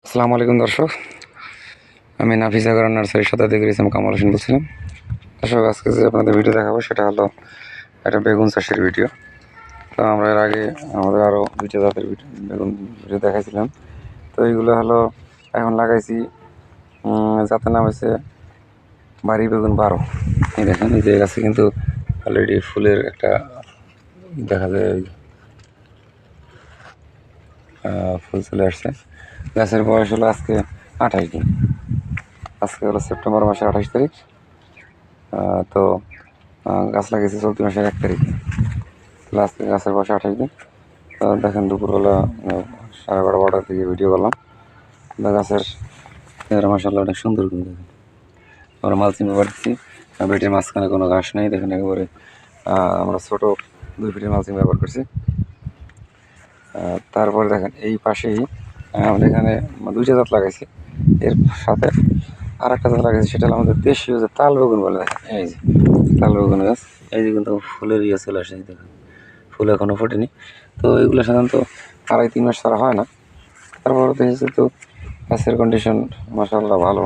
আসসালামু আলাইকুম দর্শক, আমি নাফিসাগর নার্সারির শতাধিক ইসলাম কামাল হোসেন বলছিলাম। দর্শক, আজকে যে আপনাদের ভিডিও দেখাবো সেটা হলো একটা বেগুন চাষের ভিডিও। তো আমরা এর আগে আমাদের আরও দুইটা জাতের বেগুন ভিডিও দেখাইছিলাম। তো এইগুলো হলো এখন লাগাইছি, জাতের নাম হচ্ছে বাড়ি বেগুন 12। এই দেখেন, এই যে গাছে কিন্তু অলরেডি ফুলের একটা দেখা যায়, ফুল চলে আসছে। গাছের বয়স হলো আজকে 28 দিন। আজকে হলো সেপ্টেম্বর মাসের 28 তারিখ। তো গাছ লাগিয়েছি চলতি মাসের 1 তারিখে। আজকে গাছের বয়স 28 দিন। তো দেখেন, দুপুরবেলা 12:30 থেকে ভিডিও করলাম। গাছের মাসাল্লাহ অনেক সুন্দর, কিন্তু দেখেন আমরা মালচিং ব্যবহার দিচ্ছি। বেটের মাঝখানে কোনো ঘাস নেই, দেখেন একেবারে আমরা ছোট 2 ফিটের মালচিং ব্যবহার করছি। তারপরে দেখেন এই পাশেই আমাদের এখানে 2টা জাত লাগাইছি। এর সাথে আর একটা জাত লাগাইছি, সেটা হলো আমাদের দেশীয় যে তাল বেগুন বলে। দেখেন এই যে তাল বেগুন গাছ, এই যে কিন্তু ফুলের চলে আসে, দেখেন ফুল এখনও ফোটেনি। তো এগুলো সাধারণত 2.5-3 মাস ছাড়া হয় না। তারপরে দেখেছি তো গাছের কন্ডিশন মাশাআল্লাহ ভালো।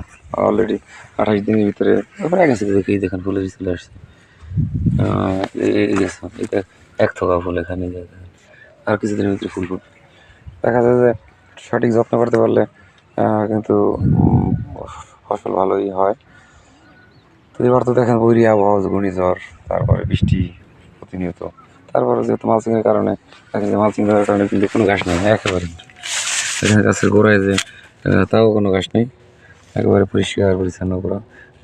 অলরেডি 28 দিনের ভিতরে প্রায় গেছে, দেখেই দেখেন ফুলের চলে আসছে। এই গেছে, এটা 1 থোকা ফুল এখানে, আর কিছুদিনের ভিতরে ফুল ফুটবে। দেখা যায় যে সঠিক যত্ন করতে পারলে কিন্তু ফসল ভালোই হয়। তো এবার তো দেখেন বৈরী আবহাওয়া, ঘূর্ণিঝড়, তারপরে বৃষ্টি প্রতিনিয়ত। তারপরে যেহেতু মালচিংয়ের কারণে দেখেন যে মালচিং দেওয়ার কারণে কিন্তু কোনো ঘাস নেই একেবারে। এখানে গাছের গোড়ায় যে তাও কোনো ঘাস নেই, একেবারে পরিষ্কার পরিচ্ছন্ন করা।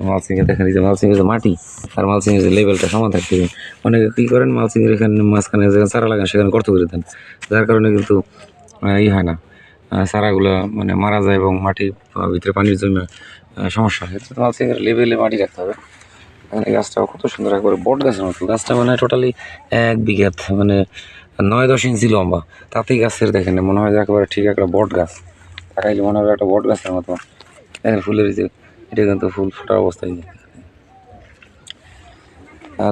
মালচিংয়ে দেখেন এই যে মালচিংয়ের যে মাটি আর মালচিংয়ের যে লেভেলটা সমান থাকতে হবে। অনেকে কী করেন, মালচিংয়ের এখানে মাঝখানে যেখানে চারা লাগান সেখানে গর্ত করে দেন, যার কারণে কিন্তু হয় না, চারাগুলো মানে মারা যায় এবং মাটির ভিতরে পানির জন্য সমস্যা হয়। তো মালচিংয়ের লেভেলে মাটি রাখতে হবে। এই গাছটাও কত সুন্দর, একবারে বট গাছের মতো। গাছটা মানে টোটালি 1 বিঘা, মানে 9-10 ইঞ্চি লম্বা। তাতেই গাছের দেখেন মনে হয় যে একেবারে ঠিক একটা বট গাছ, তাকাইলে মনে হয় একটা বট গাছের মতো। দেখেন ফুলের যে এটা কিন্তু ফুল ফোটার অবস্থায়।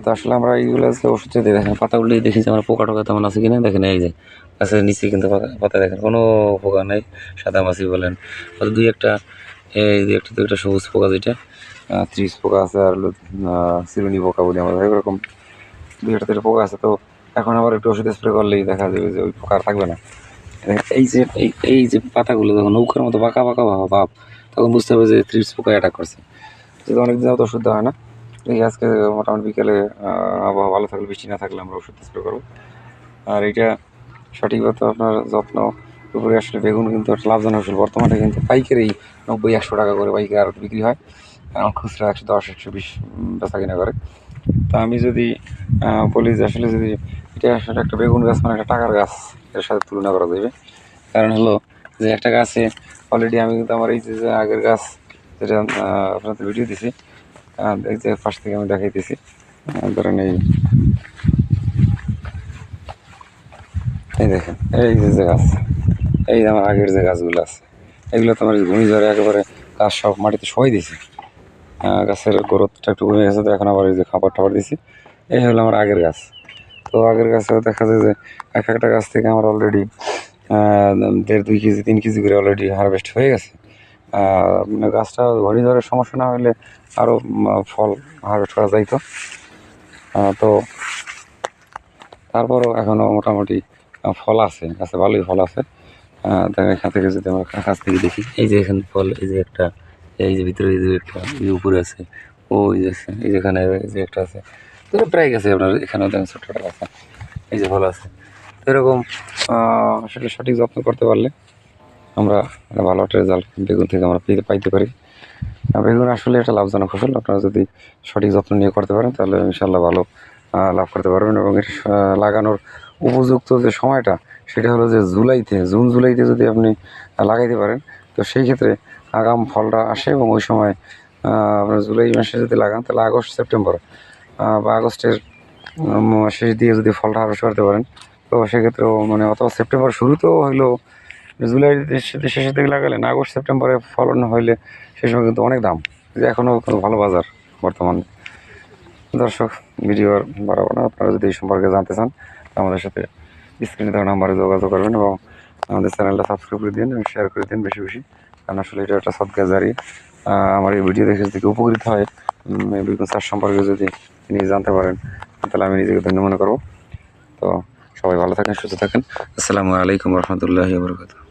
তো আসলে আমরা এইগুলো ওষুধ দিই, দেখেন পাতা উল্টে দেখেছি আমরা পোকা টোকা তেমন আছে কিনা। দেখেন এই যে গাছের নিচে কিন্তু পাতা দেখেন কোনো পোকা নেই, সাদা মাছি বলেন, হয়তো 2-1টা, এই 2-1টা সবুজ পোকা, যেটা 30 পোকা আছে, আর চিরুনি পোকা বলি আমরা, এরকম 2-1টা পোকা আছে। তো এখন আবার একটু ওষুধ স্প্রে করলেই দেখা যাবে যে ওই পোকা আর থাকবে না। এই যে এই যে পাতাগুলো যখন নৌকার মতো বাঁকা বাঁকা ভাব, তখন বুঝতে হবে যে 30 পোকা অ্যাটাক করছে। যেহেতু অনেক দিন ওষুধ দেওয়া হয় না, এই আজকে মোটামুটি বিকেলে আবহাওয়া ভালো থাকলে, বৃষ্টি না থাকলে আমরা ওষুধ স্প্রে করবো। আর এইটা সঠিকভাবে আপনার যত্ন উপরে আসলে বেগুন কিন্তু একটা লাভজনক ফসল। বর্তমানে কিন্তু পাইকারি 90-100 টাকা করে পাইকারি আর বিক্রি হয়, খুচরা 110-120 বেচা কিনা করে। তা আমি যদি বলি যে আসলে যদি এটা আসলে একটা বেগুন গাছ মানে একটা টাকার গাছ এর সাথে তুলনা করা যাবে। কারণ হলো যে একটা গাছে অলরেডি আমি কিন্তু আমার এই যে আগের গাছ, যেটা আপনাদের ভিডিও দিছি, এই যে পাশ থেকে আমি দেখাইতেছি, ধরেন এই দেখেন এই যে গাছ, এই যে আমার আগের যে গাছগুলো আছে, এগুলো তো আমার ঘূর্ণিঝড়ে একেবারে গাছ সব মাটিতে সবাই দিয়েছি। গাছের গ্রোথটা একটু কমে গেছে, তো এখন আবার এই যে খাবার টাবার দিয়েছি। এই হলো আমার আগের গাছ। তো আগের গাছে দেখা যায় যে একটা গাছ থেকে আমার অলরেডি 1.5-2 কেজি 3 কেজি করে অলরেডি হারভেস্ট হয়ে গেছে। মানে গাছটা ঘূর্ণিঝড়ের সমস্যা না হলে আরও ফল হারভেস্ট করা যাইতো। তো তারপরও এখনও মোটামুটি ফল আছে, গাছে ভালোই ফল আছে। দেখা এখান থেকে যদি আমরা কাছ থেকে দেখি, এই যে এখানে ফল, এই যে একটা, এই যে ভিতরে এই যে একটা, এই উপরে আছে, ওই যে আছে, এই যেখানে এই যে একটা আছে, তো প্রায় গেছে আপনার এখানেও দেখেন ছোট্ট একটা আছে, এই যে ফল আছে। তো এরকম আসলে সঠিক যত্ন করতে পারলে আমরা ভালো একটা রেজাল্ট বেগুন থেকে আমরা পাইতে পারি। বেগুন আসলে একটা লাভজনক ফসল। আপনারা যদি সঠিক যত্ন নিয়ে করতে পারেন তাহলে ইনশাল্লাহ ভালো লাভ করতে পারবেন। এবং এটা লাগানোর উপযুক্ত যে সময়টা, সেটা হলো যে জুন জুলাইতে যদি আপনি লাগাইতে পারেন, তো সেই ক্ষেত্রে আগাম ফলটা আসে। এবং ওই সময় আপনার জুলাই মাসে যদি লাগান, তাহলে আগস্ট সেপ্টেম্বর বা আগস্টের শেষ দিয়ে যদি ফলটা হারভেস্ট করতে পারেন, তো সেক্ষেত্রেও মানে অথবা সেপ্টেম্বর শুরুতেও হইলেও, জুলাই শেষের দিকে লাগালেন, আগস্ট সেপ্টেম্বরে ফলন হইলে সে সময় কিন্তু অনেক দাম, যে এখনও কিন্তু ভালো বাজার বর্তমানে। দর্শক, ভিডিও আর বাড়াবো না। আপনারা যদি এই সম্পর্কে জানতে চান, আমাদের সাথে স্ক্রিনে দেওয়া নাম্বারে যোগাযোগ করবেন এবং আমাদের চ্যানেলটা সাবস্ক্রাইব করে দিন এবং শেয়ার করে দিন বেশি বেশি, কারণ আসলে এটা একটা সদকা জারি। আমার এই ভিডিও দেখে যদি উপকৃত হয়, বেগুন চাষ সম্পর্কে যদি তিনি জানতে পারেন, তাহলে আমি নিজেকে ধন্য মনে করবো। তো সবাই ভালো থাকেন, সুস্থ থাকেন। আসসালামু আলাইকুম রহমতুল্লাহি ওয়া বারাকাতুহু।